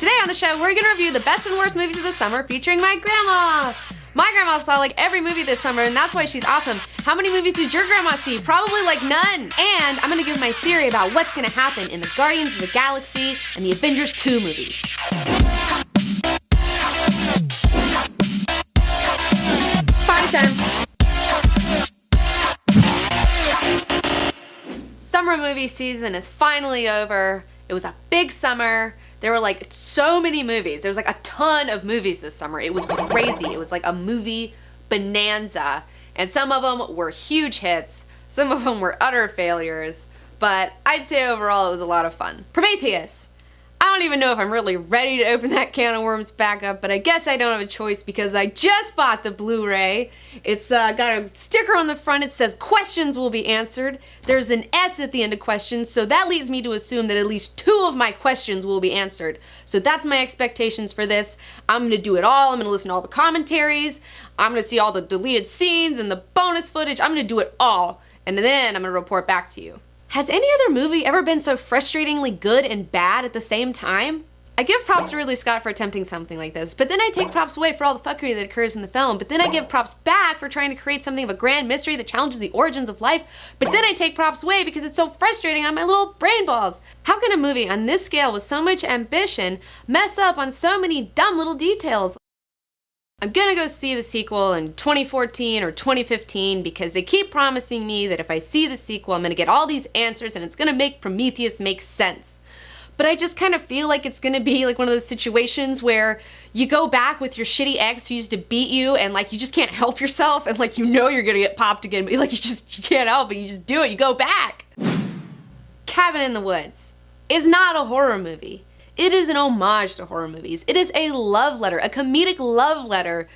Today on the show, we're gonna review the best and worst movies of the summer featuring my grandma. My grandma saw like every movie this summer, and that's why she's awesome. How many movies did your grandma see? Probably like none. And I'm gonna give my theory about what's gonna happen in the Guardians of the Galaxy and the Avengers 2 movies. It's party time. Summer movie season is finally over. It was a big summer. There were like so many movies. There was like a ton of movies this summer. It was crazy. It was like a movie bonanza. And some of them were huge hits. Some of them were utter failures. But I'd say overall it was a lot of fun. Prometheus. I don't even know if I'm really ready to open that can of worms back up, but I guess I don't have a choice because I just bought the Blu-ray. It's got a sticker on the front. It says questions will be answered. There's an S at the end of questions, so that leads me to assume that at least 2 of my questions will be answered. So that's my expectations for this. I'm gonna do it all. I'm gonna listen to all the commentaries. I'm gonna see all the deleted scenes and the bonus footage. I'm gonna do it all, and then I'm gonna report back to you. Has any other movie ever been so frustratingly good and bad at the same time? I give props to Ridley Scott for attempting something like this, but then I take props away for all the fuckery that occurs in the film, but then I give props back for trying to create something of a grand mystery that challenges the origins of life, but then I take props away because it's so frustrating on my little brain balls. How can a movie on this scale with so much ambition mess up on so many dumb little details? I'm gonna go see the sequel in 2014 or 2015 because they keep promising me that if I see the sequel, I'm gonna get all these answers and it's gonna make Prometheus make sense. But I just kind of feel like it's gonna be like one of those situations where you go back with your shitty ex who used to beat you and like you just can't help yourself and like you know you're gonna get popped again, but like you can't help it, you just do it, you go back. Cabin in the Woods is not a horror movie. It is an homage to horror movies. It is a love letter, a comedic love letter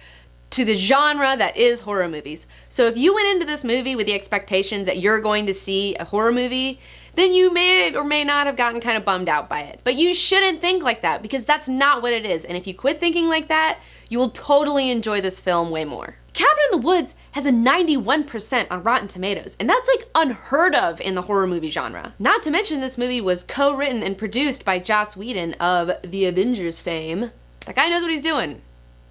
to the genre that is horror movies. So if you went into this movie with the expectations that you're going to see a horror movie, then you may or may not have gotten kind of bummed out by it. But you shouldn't think like that because that's not what it is. And if you quit thinking like that, you will totally enjoy this film way more. Cabin in the Woods has a 91% on Rotten Tomatoes, and that's like unheard of in the horror movie genre. Not to mention this movie was co-written and produced by Joss Whedon of the Avengers fame. That guy knows what he's doing. You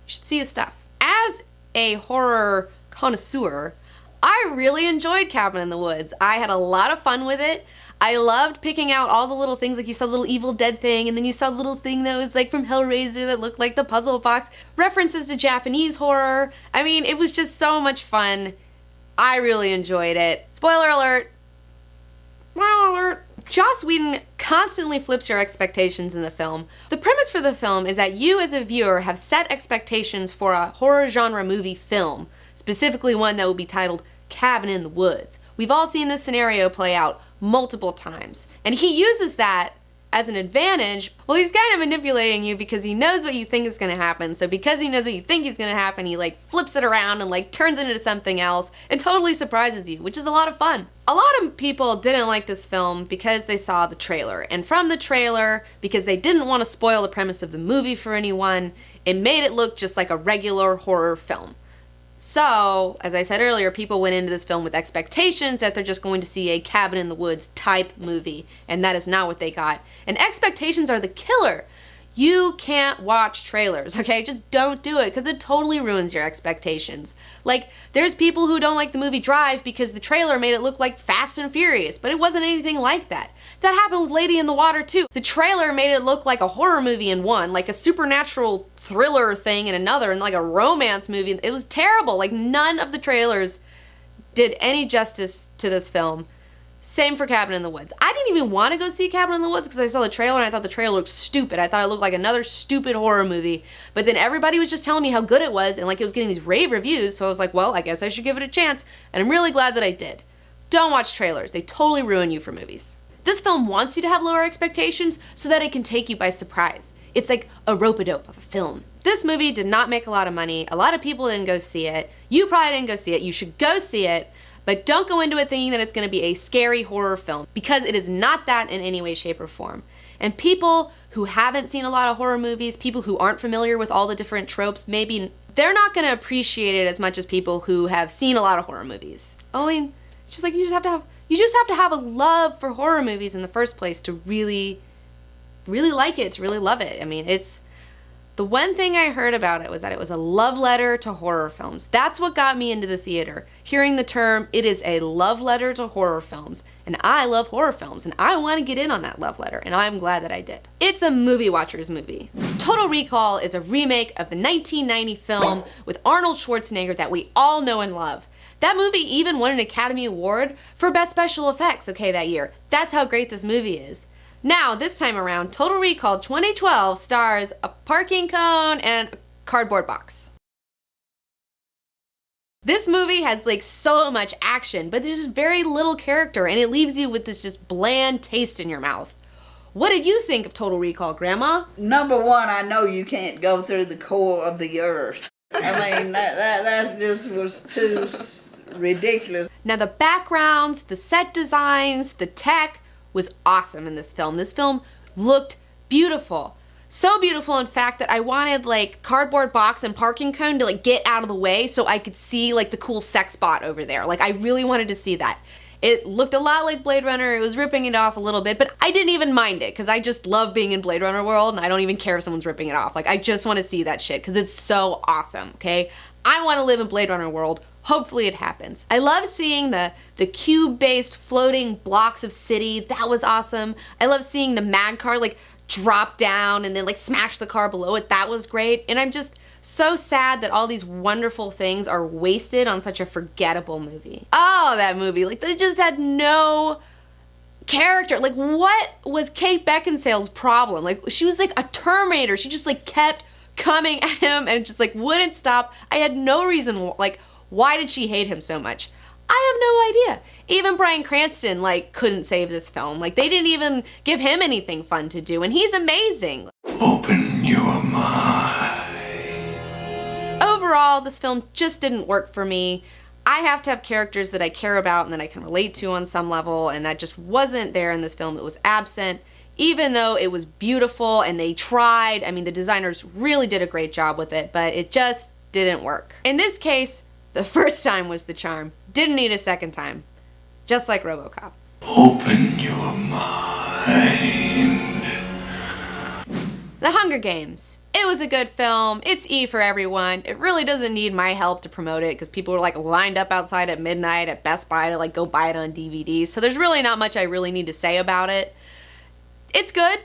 should see his stuff. As a horror connoisseur, I really enjoyed Cabin in the Woods. I had a lot of fun with it. I loved picking out all the little things, like you saw the little Evil Dead thing, and then you saw the little thing that was like from Hellraiser that looked like the puzzle box, references to Japanese horror. I mean, it was just so much fun. I really enjoyed it. Spoiler alert. Spoiler alert. Joss Whedon constantly flips your expectations in the film. The premise for the film is that you as a viewer have set expectations for a horror genre movie film, specifically one that will be titled Cabin in the Woods. We've all seen this scenario play out multiple times. And he uses that as an advantage. Well, he's kind of manipulating you because he knows what you think is going to happen. So because he knows what you think is going to happen, he like flips it around and like turns it into something else and totally surprises you, which is a lot of fun. A lot of people didn't like this film because they saw the trailer. And from the trailer, because they didn't want to spoil the premise of the movie for anyone, it made it look just like a regular horror film. So, as I said earlier, people went into this film with expectations that they're just going to see a Cabin in the Woods type movie, and that is not what they got. And expectations are the killer. You can't watch trailers, okay? Just don't do it, because it totally ruins your expectations. Like, there's people who don't like the movie Drive because the trailer made it look like Fast and Furious, but it wasn't anything like that. That happened with Lady in the Water, too. The trailer made it look like a horror movie in one, like a supernatural thriller thing in another, and like a romance movie. It was terrible. Like, none of the trailers did any justice to this film. Same for Cabin in the Woods. I didn't even want to go see Cabin in the Woods because I saw the trailer and I thought the trailer looked stupid. I thought it looked like another stupid horror movie. But then everybody was just telling me how good it was and like it was getting these rave reviews, so I was like, well, I guess I should give it a chance. And I'm really glad that I did. Don't watch trailers. They totally ruin you for movies. This film wants you to have lower expectations so that it can take you by surprise. It's like a rope-a-dope of a film. This movie did not make a lot of money. A lot of people didn't go see it. You probably didn't go see it. You should go see it. But don't go into it thinking that it's going to be a scary horror film, because it is not that in any way, shape, or form. And people who haven't seen a lot of horror movies, people who aren't familiar with all the different tropes, maybe they're not going to appreciate it as much as people who have seen a lot of horror movies. I mean, it's just like you just have to have a love for horror movies in the first place to really really like it, to really love it. I mean, it's the one thing I heard about it was that it was a love letter to horror films. That's what got me into the theater. Hearing the term, it is a love letter to horror films. And I love horror films, and I want to get in on that love letter, and I'm glad that I did. It's a movie watcher's movie. Total Recall is a remake of the 1990 film with Arnold Schwarzenegger that we all know and love. That movie even won an Academy Award for Best Special Effects, okay, that year. That's how great this movie is. Now, this time around, Total Recall 2012 stars a parking cone and a cardboard box. This movie has like so much action, but there's just very little character, and it leaves you with this just bland taste in your mouth. What did you think of Total Recall, Grandma? Number one, I know you can't go through the core of the earth. I mean, that just was too ridiculous. Now the backgrounds, the set designs, the tech was awesome in this film. This film looked beautiful. So beautiful, in fact, that I wanted like cardboard box and parking cone to like get out of the way so I could see like the cool sex bot over there. Like I really wanted to see that. It looked a lot like Blade Runner. It was ripping it off a little bit, but I didn't even mind it because I just love being in Blade Runner world, and I don't even care if someone's ripping it off. Like I just want to see that shit because it's so awesome, okay? I want to live in Blade Runner world. Hopefully it happens. I love seeing the cube-based floating blocks of city. That was awesome. I love seeing the mag car like drop down and then like smash the car below it. That was great. And I'm just so sad that all these wonderful things are wasted on such a forgettable movie. Oh, that movie. Like they just had no character. Like what was Kate Beckinsale's problem? Like she was like a Terminator. She just like kept coming at him and just like wouldn't stop. I had no reason, like, why did she hate him so much? I have no idea. Even Bryan Cranston, like, couldn't save this film. Like, they didn't even give him anything fun to do, and he's amazing. Open your mind. Overall, this film just didn't work for me. I have to have characters that I care about and that I can relate to on some level, and that just wasn't there in this film. It was absent. Even though it was beautiful and they tried, I mean, the designers really did a great job with it, but it just didn't work. In this case, the first time was the charm. Didn't need a second time. Just like RoboCop. Open your mind. The Hunger Games. It was a good film. It's E for everyone. It really doesn't need my help to promote it because people were like lined up outside at midnight at Best Buy to like go buy it on DVD. So there's really not much I really need to say about it. It's good.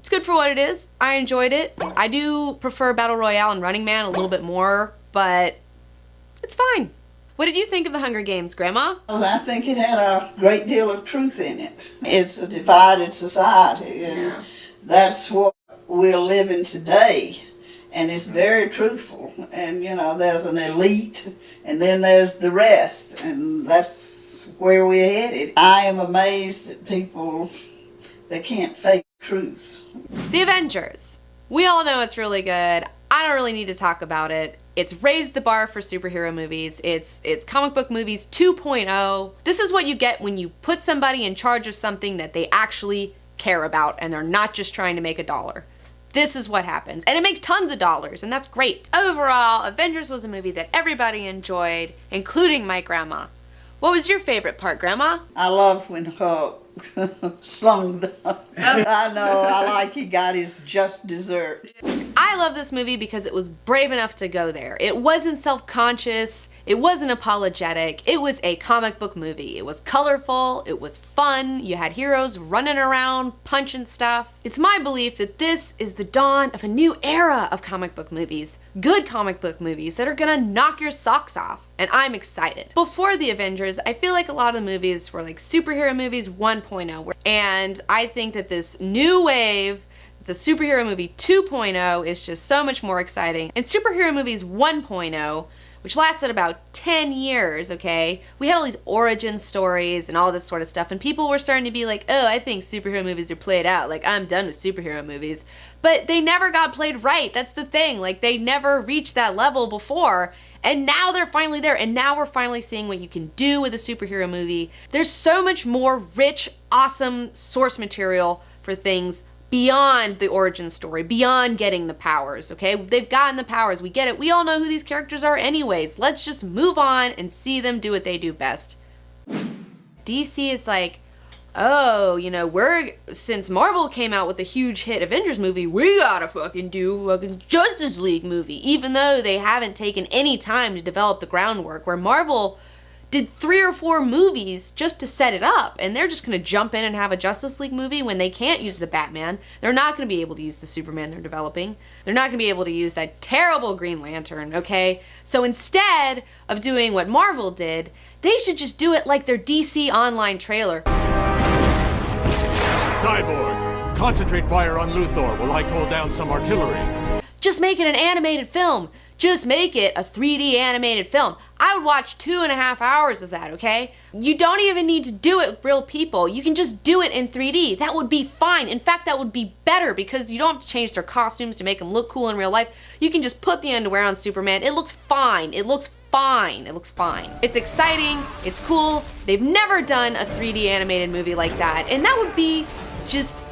It's good for what it is. I enjoyed it. I do prefer Battle Royale and Running Man a little bit more, but it's fine. What did you think of The Hunger Games, Grandma? I think it had a great deal of truth in it. It's a divided society, and that's what we're living today. And it's very truthful. And, you know, there's an elite, and then there's the rest, and that's where we're headed. I am amazed at people that can't fake truth. The Avengers. We all know it's really good. I don't really need to talk about it. It's raised the bar for superhero movies. It's comic book movies 2.0. This is what you get when you put somebody in charge of something that they actually care about and they're not just trying to make $1. This is what happens. And it makes tons of dollars, and that's great. Overall, Avengers was a movie that everybody enjoyed, including my grandma. What was your favorite part, Grandma? I loved when Hulk slung the... I know, I like he got his just dessert. I love this movie because it was brave enough to go there. It wasn't self-conscious, it wasn't apologetic, it was a comic book movie. It was colorful, it was fun, you had heroes running around, punching stuff. It's my belief that this is the dawn of a new era of comic book movies. Good comic book movies that are gonna knock your socks off. And I'm excited. Before the Avengers, I feel like a lot of the movies were like superhero movies 1.0. And I think that this new wave, the superhero movie 2.0, is just so much more exciting. And superhero movies 1.0, which lasted about 10 years, okay? We had all these origin stories and all this sort of stuff, and people were starting to be like, oh, I think superhero movies are played out. Like, I'm done with superhero movies. But they never got played right. That's the thing. Like, they never reached that level before. And now they're finally there, and now we're finally seeing what you can do with a superhero movie. There's so much more rich, awesome source material for things beyond the origin story, beyond getting the powers, okay? They've gotten the powers, we get it. We all know who these characters are anyways. Let's just move on and see them do what they do best. DC is like oh, since Marvel came out with a huge hit Avengers movie, we gotta fucking do fucking Justice League movie, even though they haven't taken any time to develop the groundwork, where Marvel did 3 or 4 movies just to set it up, and they're just gonna jump in and have a Justice League movie when they can't use the Batman. They're not gonna be able to use the Superman they're developing. They're not gonna be able to use that terrible Green Lantern, okay? So instead of doing what Marvel did, they should just do it like their DC Online trailer. Cyborg, concentrate fire on Luthor while I call down some artillery. Just make it an animated film. Just make it a 3D animated film. I would watch 2.5 hours of that, okay? You don't even need to do it with real people. You can just do it in 3D. That would be fine. In fact, that would be better because you don't have to change their costumes to make them look cool in real life. You can just put the underwear on Superman. It looks fine. It looks fine. It looks fine. It's exciting. It's cool. They've never done a 3D animated movie like that. And that would be just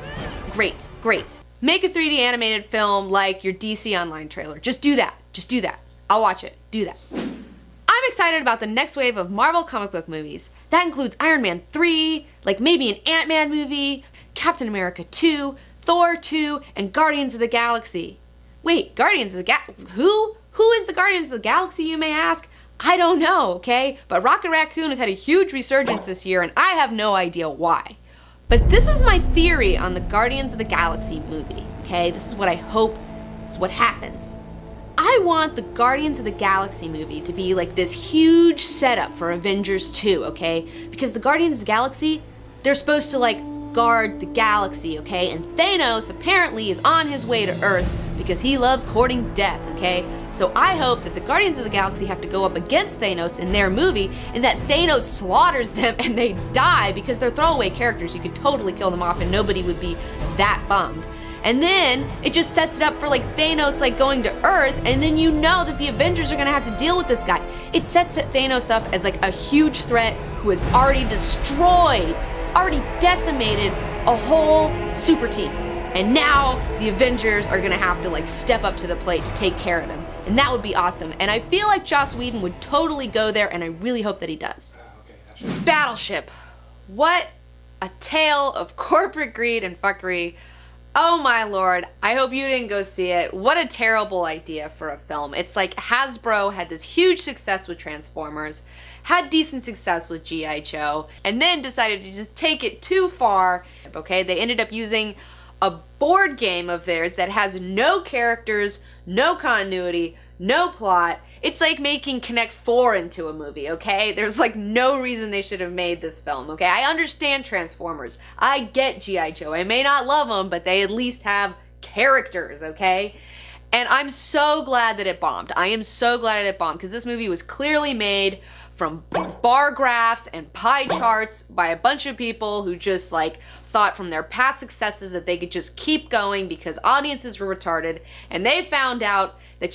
great. Great. Make a 3D animated film like your DC Online trailer. Just do that. Just do that. I'll watch it. Do that. I'm excited about the next wave of Marvel comic book movies. That includes Iron Man 3, like maybe an Ant-Man movie, Captain America 2, Thor 2, and Guardians of the Galaxy. Wait, Guardians of the who? Who is the Guardians of the Galaxy, you may ask? I don't know, okay? But Rocket Raccoon has had a huge resurgence this year, and I have no idea why. But this is my theory on the Guardians of the Galaxy movie, okay? This is what I hope is what happens. I want the Guardians of the Galaxy movie to be like this huge setup for Avengers 2, okay? Because the Guardians of the Galaxy, they're supposed to like guard the galaxy, okay? And Thanos apparently is on his way to Earth because he loves courting death, okay? So I hope that the Guardians of the Galaxy have to go up against Thanos in their movie and that Thanos slaughters them and they die because they're throwaway characters. You could totally kill them off and nobody would be that bummed. And then it just sets it up for like Thanos like going to Earth, and then you know that the Avengers are gonna have to deal with this guy. It sets Thanos up as like a huge threat who has already destroyed, already decimated a whole super team. And now the Avengers are gonna have to like step up to the plate to take care of him. And that would be awesome. And I feel like Joss Whedon would totally go there, and I really hope that he does. Battleship. What a tale of corporate greed and fuckery. Oh my lord, I hope you didn't go see it. What a terrible idea for a film. It's like Hasbro had this huge success with Transformers, had decent success with G.I. Joe, and then decided to just take it too far. Okay, they ended up using a board game of theirs that has no characters, no continuity, no plot. It's like making Connect 4 into a movie, okay? There's like no reason they should have made this film, okay? I understand Transformers. I get G.I. Joe. I may not love them, but they at least have characters, okay? And I'm so glad that it bombed. I am so glad it bombed because this movie was clearly made from bar graphs and pie charts by a bunch of people who just like thought from their past successes that they could just keep going because audiences were retarded, and they found out that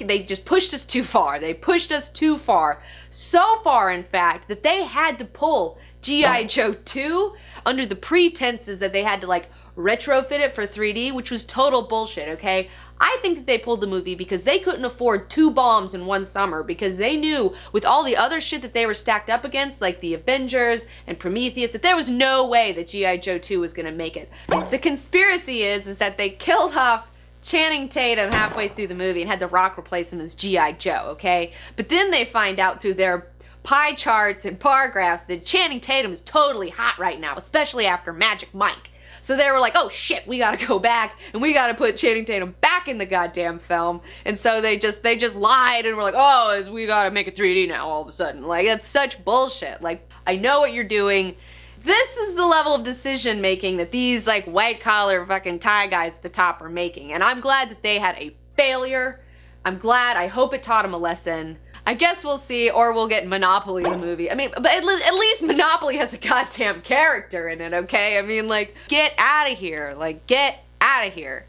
they just pushed us too far. They pushed us too far. So far, in fact, that they had to pull G.I. Joe 2 under the pretenses that they had to like retrofit it for 3D, which was total bullshit, okay? I think that they pulled the movie because they couldn't afford 2 bombs in one summer because they knew with all the other shit that they were stacked up against, like the Avengers and Prometheus, that there was no way that G.I. Joe 2 was gonna make it. The conspiracy is that they killed off Channing Tatum halfway through the movie and had The Rock replace him as G.I. Joe, okay? But then they find out through their pie charts and bar graphs that Channing Tatum is totally hot right now, especially after Magic Mike. So they were like, oh shit, we gotta go back and we gotta put Channing Tatum back in the goddamn film. And so they just lied and were like, oh, we gotta make it 3D now all of a sudden. Like, that's such bullshit. Like, I know what you're doing. This is the level of decision making that these like white collar fucking tie guys at the top are making. And I'm glad that they had a failure. I hope it taught them a lesson. I guess we'll see, or we'll get Monopoly the movie. I mean, but at least Monopoly has a goddamn character in it, okay? I mean, like, get out of here. Like, get out of here.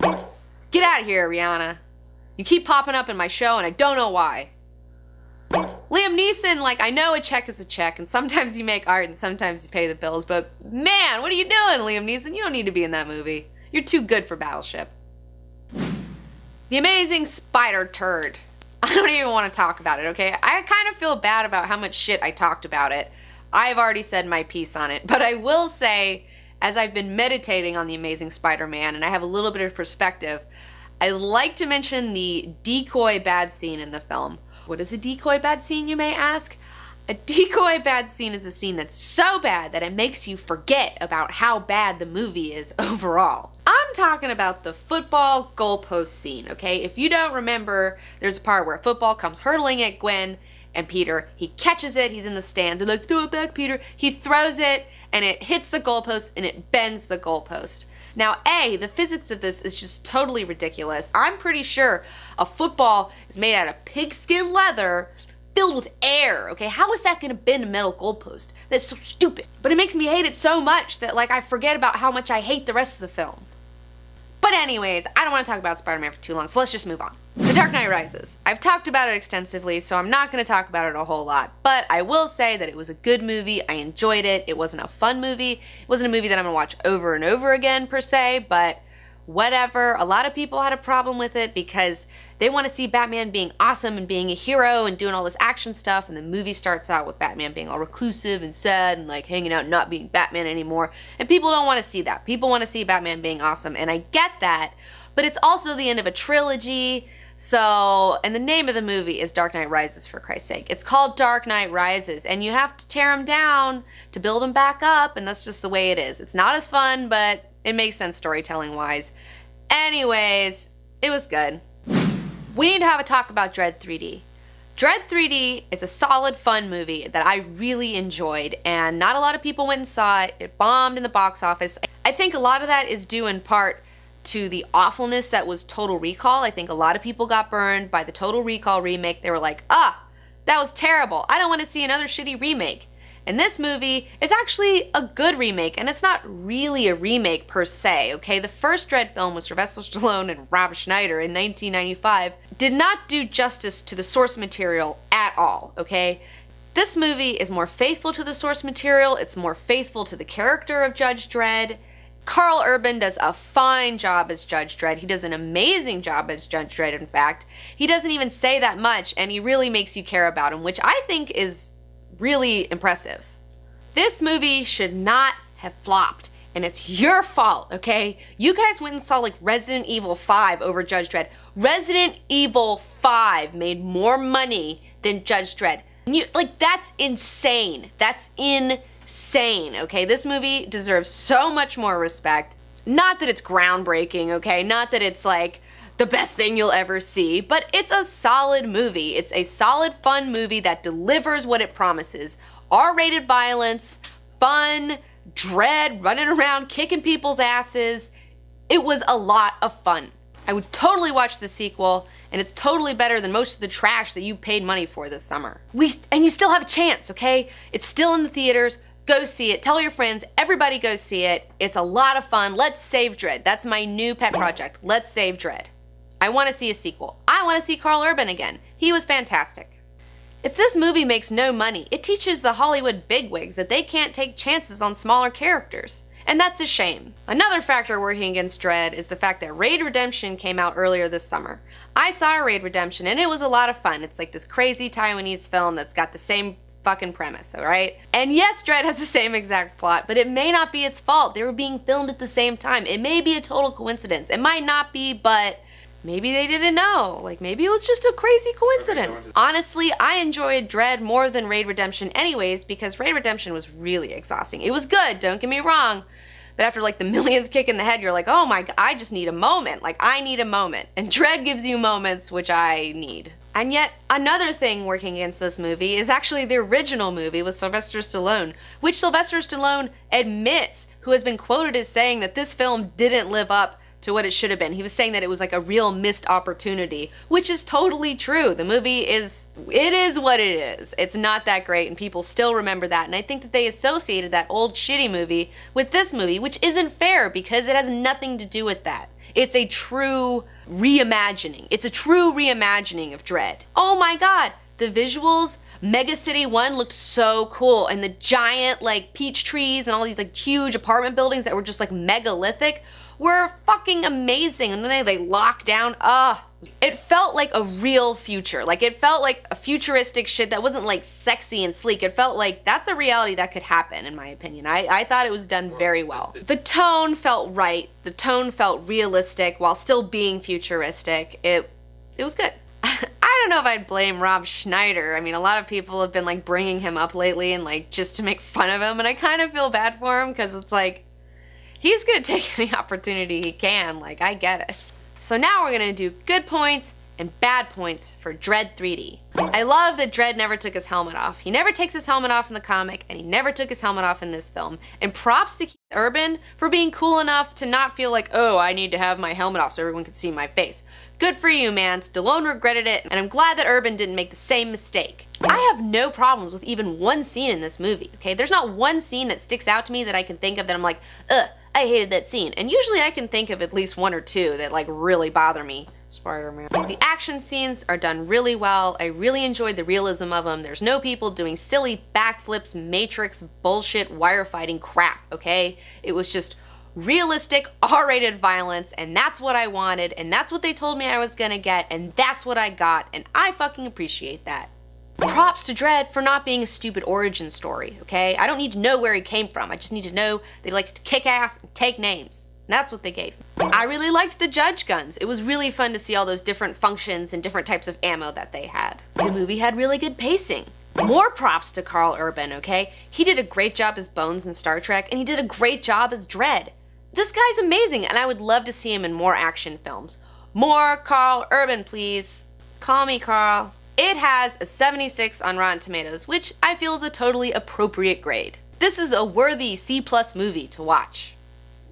Get out of here, Rihanna. You keep popping up in my show and I don't know why. Liam Neeson, like, I know a check is a check, and sometimes you make art and sometimes you pay the bills, but man, what are you doing, Liam Neeson? You don't need to be in that movie. You're too good for Battleship. The Amazing Spider Turd. I don't even want to talk about it, okay? I kind of feel bad about how much shit I talked about it. I've already said my piece on it, but I will say, as I've been meditating on The Amazing Spider-Man and I have a little bit of perspective, I like to mention the decoy bad scene in the film. What is a decoy bad scene, you may ask? A decoy bad scene is a scene that's so bad that it makes you forget about how bad the movie is overall. I'm talking about the football goalpost scene, okay? If you don't remember, there's a part where a football comes hurtling at Gwen and Peter. He catches it, he's in the stands, they're like, throw it back, Peter. He throws it, and it hits the goalpost, and it bends the goalpost. Now, the physics of this is just totally ridiculous. I'm pretty sure a football is made out of pigskin leather filled with air, okay? How is that gonna bend a metal goalpost? That's so stupid. But it makes me hate it so much that, like, I forget about how much I hate the rest of the film. But anyways, I don't want to talk about Spider-Man for too long, so let's just move on. The Dark Knight Rises. I've talked about it extensively, so I'm not going to talk about it a whole lot, but I will say that it was a good movie. I enjoyed it. It wasn't a fun movie. It wasn't a movie that I'm going to watch over and over again, per se, but whatever. A lot of people had a problem with it because they want to see Batman being awesome and being a hero and doing all this action stuff, and the movie starts out with Batman being all reclusive and sad and like hanging out and not being Batman anymore, and people don't want to see that. People want to see Batman being awesome, and I get that, but it's also the end of a trilogy. So, and the name of the movie is Dark Knight Rises, for Christ's sake. It's called Dark Knight Rises, and you have to tear them down to build them back up, and that's just the way it is. It's not as fun, but it makes sense storytelling-wise. Anyways, it was good. We need to have a talk about Dredd 3D. Dredd 3D is a solid, fun movie that I really enjoyed, and not a lot of people went and saw it. It bombed in the box office. I think a lot of that is due in part to the awfulness that was Total Recall. I think a lot of people got burned by the Total Recall remake. They were like, that was terrible. I don't want to see another shitty remake. And this movie is actually a good remake, and it's not really a remake per se, okay? The first Dredd film with Sylvester Stallone and Rob Schneider in 1995 did not do justice to the source material at all, okay? This movie is more faithful to the source material. It's more faithful to the character of Judge Dredd. Carl Urban does a fine job as Judge Dredd. He does an amazing job as Judge Dredd, in fact. He doesn't even say that much, and he really makes you care about him, which I think is really impressive. This movie should not have flopped, and it's your fault, okay? You guys went and saw like Resident Evil 5 over Judge Dredd. Resident Evil 5 made more money than Judge Dredd. That's insane. That's insane, okay? This movie deserves so much more respect. Not that it's groundbreaking, okay? Not that it's like the best thing you'll ever see, but it's a solid movie. It's a solid, fun movie that delivers what it promises. R-rated violence, fun, Dredd, running around, kicking people's asses. It was a lot of fun. I would totally watch the sequel, and it's totally better than most of the trash that you paid money for this summer. And you still have a chance, okay? It's still in the theaters. Go see it. Tell your friends. Everybody go see it. It's a lot of fun. Let's save Dredd. That's my new pet project. Let's save Dredd. I want to see a sequel. I want to see Carl Urban again. He was fantastic. If this movie makes no money, it teaches the Hollywood bigwigs that they can't take chances on smaller characters. And that's a shame. Another factor working against Dredd is the fact that Raid Redemption came out earlier this summer. I saw Raid Redemption and it was a lot of fun. It's like this crazy Taiwanese film that's got the same fucking premise, alright? And yes, Dredd has the same exact plot, but it may not be its fault. They were being filmed at the same time. It may be a total coincidence. It might not be, but maybe they didn't know. Like, maybe it was just a crazy coincidence. Honestly, I enjoyed Dredd more than Raid Redemption anyways, because Raid Redemption was really exhausting. It was good, don't get me wrong, but after like the millionth kick in the head, you're like, oh my god, I just need a moment. Like, I need a moment. And Dredd gives you moments, which I need. And yet, another thing working against this movie is actually the original movie with Sylvester Stallone, which Sylvester Stallone admits, who has been quoted as saying that this film didn't live up to what it should have been. He was saying that it was like a real missed opportunity, which is totally true. The movie is what it is. It's not that great, and people still remember that. And I think that they associated that old shitty movie with this movie, which isn't fair because it has nothing to do with that. It's a true reimagining. It's a true reimagining of Dredd. Oh my god, the visuals, Mega City 1 looked so cool, and the giant like peach trees and all these like huge apartment buildings that were just like megalithic. were fucking amazing. And then they lock down. It felt like a real future. Like, it felt like a futuristic shit that wasn't like sexy and sleek. It felt like that's a reality that could happen, in my opinion. I thought it was done very well. The tone felt right. The tone felt realistic while still being futuristic. It was good. I don't know if I'd blame Rob Schneider. I mean, a lot of people have been like bringing him up lately and like just to make fun of him, and I kind of feel bad for him because it's like he's gonna take any opportunity he can. Like, I get it. So now we're gonna do good points and bad points for Dredd 3D. I love that Dredd never took his helmet off. He never takes his helmet off in the comic, and he never took his helmet off in this film. And props to Keith Urban for being cool enough to not feel like, oh, I need to have my helmet off so everyone can see my face. Good for you, man. Stallone regretted it, and I'm glad that Urban didn't make the same mistake. I have no problems with even one scene in this movie, okay? There's not one scene that sticks out to me that I can think of that I'm like, ugh, I hated that scene. And usually I can think of at least one or two that like really bother me. Spider-Man. The action scenes are done really well. I really enjoyed the realism of them. There's no people doing silly backflips, Matrix bullshit, wire fighting crap, okay? It was just realistic, R-rated violence, and that's what I wanted, and that's what they told me I was gonna get, and that's what I got, and I fucking appreciate that. Props to Dredd for not being a stupid origin story, okay? I don't need to know where he came from. I just need to know that he likes to kick ass and take names. And that's what they gave me. I really liked the judge guns. It was really fun to see all those different functions and different types of ammo that they had. The movie had really good pacing. More props to Karl Urban, okay? He did a great job as Bones in Star Trek, and he did a great job as Dredd. This guy's amazing, and I would love to see him in more action films. More Karl Urban, please. Call me Carl. It has a 76 on Rotten Tomatoes, which I feel is a totally appropriate grade. This is a worthy C+ movie to watch.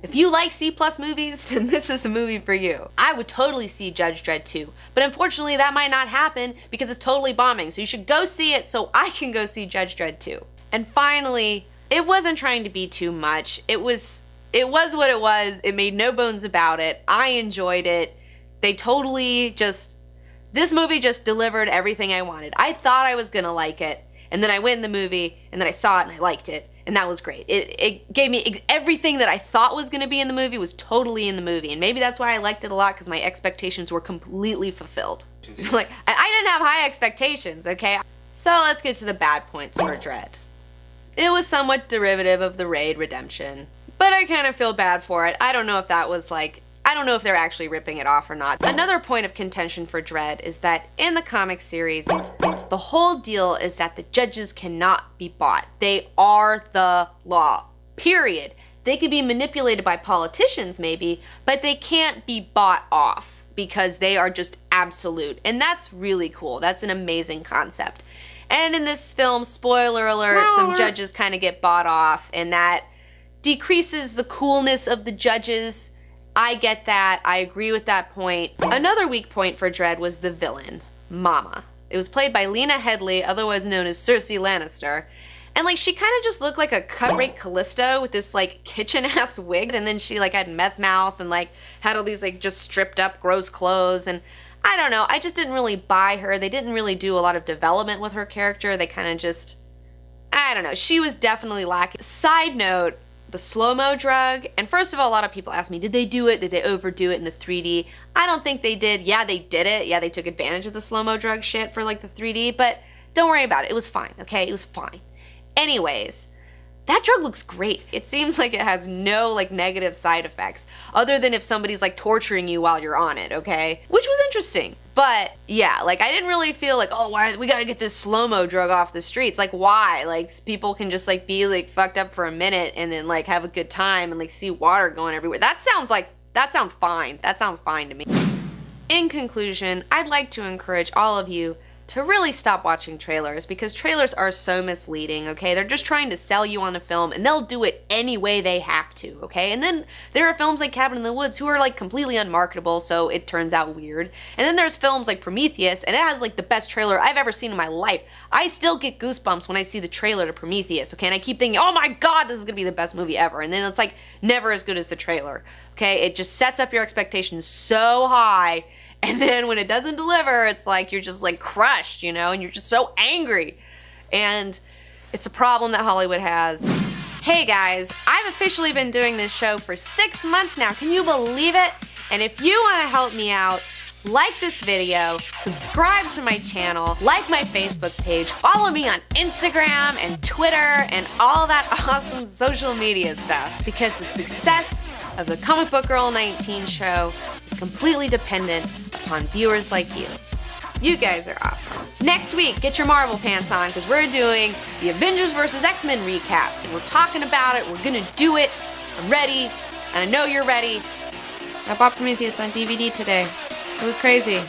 If you like C+ movies, then this is the movie for you. I would totally see Judge Dredd 2, but unfortunately that might not happen because it's totally bombing, so you should go see it so I can go see Judge Dredd 2. And finally, it wasn't trying to be too much. It was what it was. It made no bones about it. I enjoyed it. This movie just delivered everything I wanted. I thought I was gonna like it, and then I went in the movie, and then I saw it and I liked it. And that was great. It gave me everything that I thought was going to be in the movie was totally in the movie. And maybe that's why I liked it a lot, because my expectations were completely fulfilled. Like, I didn't have high expectations, okay? So let's get to the bad points for Dredd. It was somewhat derivative of the Raid Redemption, but I kind of feel bad for it. I don't know if they're actually ripping it off or not. Another point of contention for Dredd is that in the comic series, the whole deal is that the judges cannot be bought. They are the law, period. They could be manipulated by politicians maybe, but they can't be bought off because they are just absolute. And that's really cool. That's an amazing concept. And in this film, spoiler alert, some judges kind of get bought off, and that decreases the coolness of the judges. I get that. I agree with that point. Another weak point for Dredd was the villain, Mama. It was played by Lena Headey, otherwise known as Cersei Lannister. And like, she kind of just looked like a cut-rate Callisto with this like kitchen-ass wig. And then she like had meth mouth and like had all these like just stripped up gross clothes. And I don't know, I just didn't really buy her. They didn't really do a lot of development with her character. They kind of just, I don't know, she was definitely lacking. Side note, the slow-mo drug, and first of all, a lot of people ask me, did they do it? Did they overdo it in the 3D? I don't think they did. Yeah, they did it. Yeah, they took advantage of the slow-mo drug shit for like the 3D, but don't worry about it. It was fine, okay? It was fine. Anyways, that drug looks great. It seems like it has no like negative side effects other than if somebody's like torturing you while you're on it, okay? Which was interesting. But yeah, like I didn't really feel like, oh, why we gotta get this slow-mo drug off the streets. Like why? Like people can just like be like fucked up for a minute and then like have a good time and like see water going everywhere. That sounds fine. That sounds fine to me. In conclusion, I'd like to encourage all of you to really stop watching trailers, because trailers are so misleading, okay? They're just trying to sell you on a film, and they'll do it any way they have to, okay? And then there are films like Cabin in the Woods who are like completely unmarketable, so it turns out weird. And then there's films like Prometheus, and it has like the best trailer I've ever seen in my life. I still get goosebumps when I see the trailer to Prometheus, okay? And I keep thinking, oh my god, this is gonna be the best movie ever. And then it's like never as good as the trailer, okay? It just sets up your expectations so high, and then when it doesn't deliver, it's like you're just like crushed, you know, and you're just so angry. And it's a problem that Hollywood has. Hey guys, I've officially been doing this show for 6 months now. Can you believe it? And if you want to help me out, like this video, subscribe to my channel, like my Facebook page, follow me on Instagram and Twitter and all that awesome social media stuff. Because the success of the Comic Book Girl 19 show is completely dependent upon viewers like you. You guys are awesome. Next week, get your Marvel pants on because we're doing the Avengers vs. X-Men recap. And we're talking about it. We're gonna do it. I'm ready. And I know you're ready. I bought Prometheus on DVD today. It was crazy.